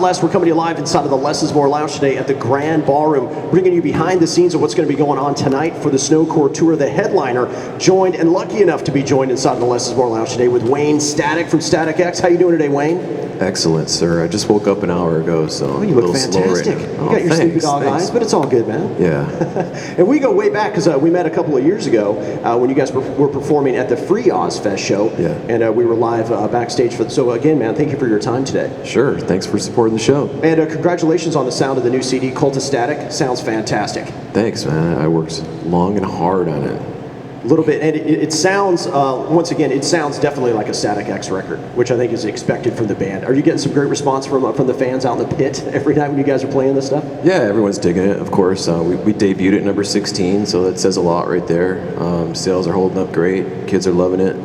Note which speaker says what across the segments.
Speaker 1: Les, we're coming to you live inside of the Less is More Lounge today at the Grand Ballroom, bringing you behind the scenes of what's going to be going on tonight for the Sno-Core tour. The headliner joined and lucky enough to be joined inside of the Less is More Lounge today with Wayne Static from Static X. How you doing today, Wayne?
Speaker 2: Excellent, sir. I just woke up an hour ago, so
Speaker 1: oh, you look fantastic. You got your sleepy dog eyes, but it's all good, man.
Speaker 2: Yeah.
Speaker 1: And we go way back because we met a couple of years ago when you guys were performing at the Free Oz Fest show.
Speaker 2: Yeah.
Speaker 1: And we were live backstage for. So again, man, thank you for your time today.
Speaker 2: Sure. Thanks for supporting the show.
Speaker 1: And congratulations on the sound of the new CD, Cult of Static. Sounds fantastic.
Speaker 2: Thanks, man. I worked long and hard on it.
Speaker 1: A little bit, and it sounds, once again, it sounds definitely like a Static X record, which I think is expected from the band. Are you getting some great response from the fans out in the pit every night when you guys are playing this stuff?
Speaker 2: Yeah, everyone's digging it, of course. We debuted at number 16, so that says a lot right there. Sales are holding up great. Kids are loving it.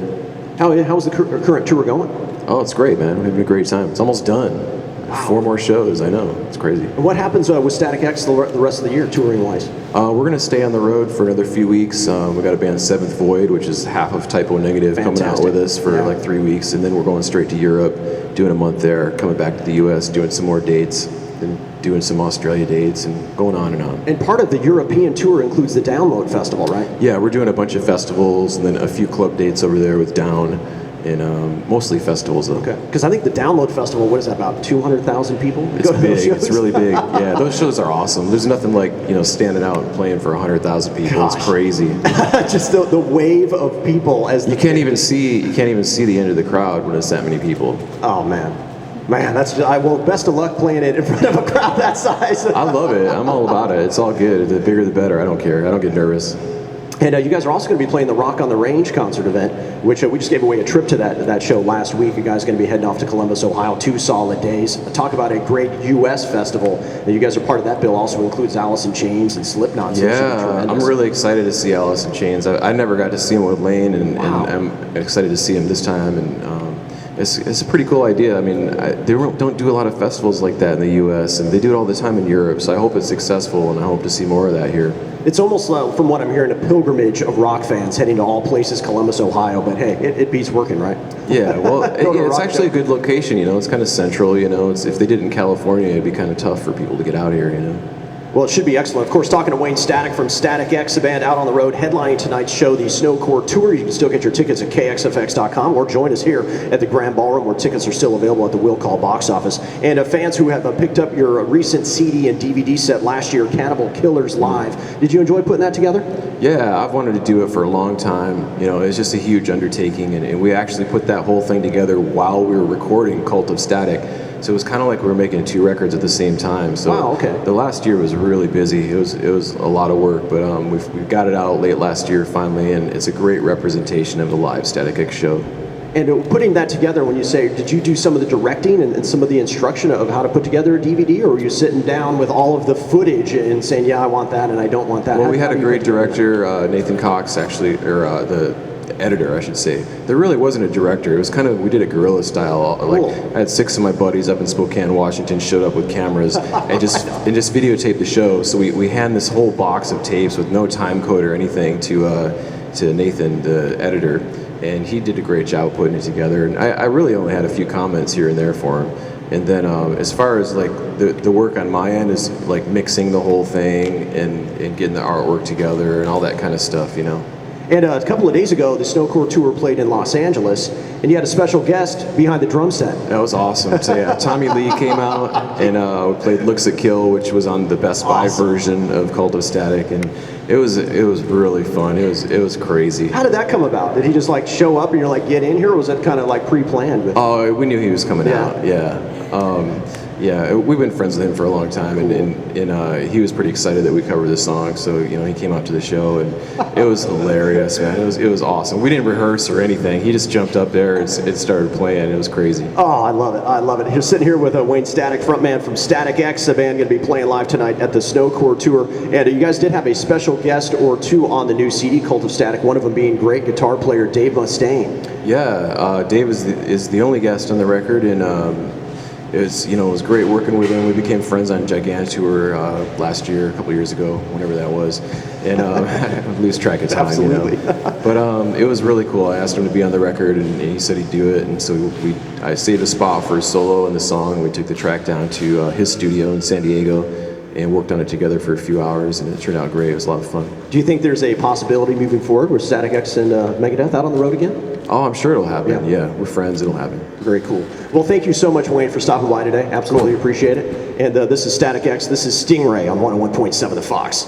Speaker 1: How's the current tour going?
Speaker 2: Oh, it's great, man. We're having a great time. It's almost done. Wow. 4 more shows, I know. It's crazy.
Speaker 1: And what happens with Static X the rest of the year, touring-wise?
Speaker 2: We're going to stay on the road for another few weeks. We got a band, Seventh Void, which is half of Typo Negative, coming out with us for like 3 weeks, and then we're going straight to Europe, doing a month there, coming back to the U.S., doing some more dates, and doing some Australia dates, and going on and on.
Speaker 1: And part of the European tour includes the Download Festival, right?
Speaker 2: Yeah, we're doing a bunch of festivals, and then a few club dates over there with Down. And mostly festivals, though.
Speaker 1: Okay. Because I think the Download Festival, what is that, about 200,000 people?
Speaker 2: It's big. It's really big. Yeah, those shows are awesome. There's nothing like, standing out and playing for 100,000 people. Gosh. It's crazy.
Speaker 1: Just the wave of people as
Speaker 2: you can't even see the end of the crowd when it's that many people.
Speaker 1: Oh man, that's well. Best of luck playing it in front of a crowd that size.
Speaker 2: I love it. I'm all about it. It's all good. The bigger the better. I don't care. I don't get nervous.
Speaker 1: And you guys are also going to be playing the Rock on the Range concert event, which we just gave away a trip to that show last week. You guys are going to be heading off to Columbus, Ohio, 2 solid days. Talk about a great U.S. festival. And you guys are part of that bill. Also includes Alice in Chains and Slipknot. So
Speaker 2: yeah, I'm really excited to see Alice in Chains. I never got to see him with Lane, and I'm excited to see him this time. And it's a pretty cool idea. I mean, they don't do a lot of festivals like that in the U.S., and they do it all the time in Europe. So I hope it's successful, and I hope to see more of that here.
Speaker 1: It's almost, from what I'm hearing, a pilgrimage of rock fans heading to all places, Columbus, Ohio. But hey, it beats working, right?
Speaker 2: Yeah, well, it's actually a good location. It's kind of central. If they did it in California, it'd be kind of tough for people to get out here.
Speaker 1: Well, it should be excellent. Of course, talking to Wayne Static from Static X, the band out on the road, headlining tonight's show, the Sno-Core tour. You can still get your tickets at kxfx.com or join us here at the Grand Ballroom, where tickets are still available at the Will Call box office. And fans who have picked up your recent CD and DVD set last year, Cannibal Killers Live, did you enjoy putting that together?
Speaker 2: Yeah, I've wanted to do it for a long time. It's just a huge undertaking, and we actually put that whole thing together while we were recording Cult of Static. So it was kind of like we were making 2 records at the same time. So
Speaker 1: wow, okay.
Speaker 2: The last year was really busy. It was a lot of work, but we've got it out late last year finally, and it's a great representation of the live Static X show.
Speaker 1: And putting that together, when you say, did you do some of the directing and some of the instruction of how to put together a DVD, or were you sitting down with all of the footage and saying, yeah, I want that and I don't want that?
Speaker 2: Well, we had a great director, Nathan Cox, actually, or the editor, I should say. There really wasn't a director. It was kind of, we did it guerrilla style.
Speaker 1: Cool.
Speaker 2: I had 6 of my buddies up in Spokane, Washington, showed up with cameras and just videotaped the show. So we hand this whole box of tapes with no time code or anything to Nathan, the editor, and he did a great job putting it together. And I really only had a few comments here and there for him. And then as far as like the work on my end is like mixing the whole thing and getting the artwork together and all that kind of stuff,
Speaker 1: And a couple of days ago, the Sno-Core tour played in Los Angeles, and you had a special guest behind the drum set.
Speaker 2: That was awesome. So yeah, Tommy Lee came out, and we played Looks at Kill, which was on the Best Buy version of Cult of Static, and it was really fun. It was crazy.
Speaker 1: How did that come about? Did he just like show up and you're like, get in here, or was that kind of like pre-planned?
Speaker 2: Oh, we knew he was coming out. Yeah. Yeah, we've been friends with him for a long time, and he was pretty excited that we covered this song. So he came out to the show, and it was hilarious, man. It was awesome. We didn't rehearse or anything. He just jumped up there and it started playing. It was crazy.
Speaker 1: Oh, I love it. I love it. You're sitting here with Wayne Static, frontman from Static X, the band going to be playing live tonight at the Sno-Core tour. And you guys did have a special guest or 2 on the new CD, Cult of Static. One of them being great guitar player Dave Mustaine.
Speaker 2: Yeah, Dave is the only guest on the record, and it was great working with him. We became friends on Gigantour last year, a couple years ago, whenever that was, and I lose track of time.
Speaker 1: Absolutely.
Speaker 2: But it was really cool. I asked him to be on the record, and he said he'd do it. And so I saved a spot for his solo in the song. We took the track down to his studio in San Diego and worked on it together for a few hours, and it turned out great. It was a lot of fun.
Speaker 1: Do you think there's a possibility moving forward with Static X and Megadeth out on the road again?
Speaker 2: Oh, I'm sure it'll happen. Yeah, we're friends. It'll happen.
Speaker 1: Very cool. Well, thank you so much, Wayne, for stopping by today. Absolutely appreciate it. And this is Static X. This is Stingray on 101.7 The Fox.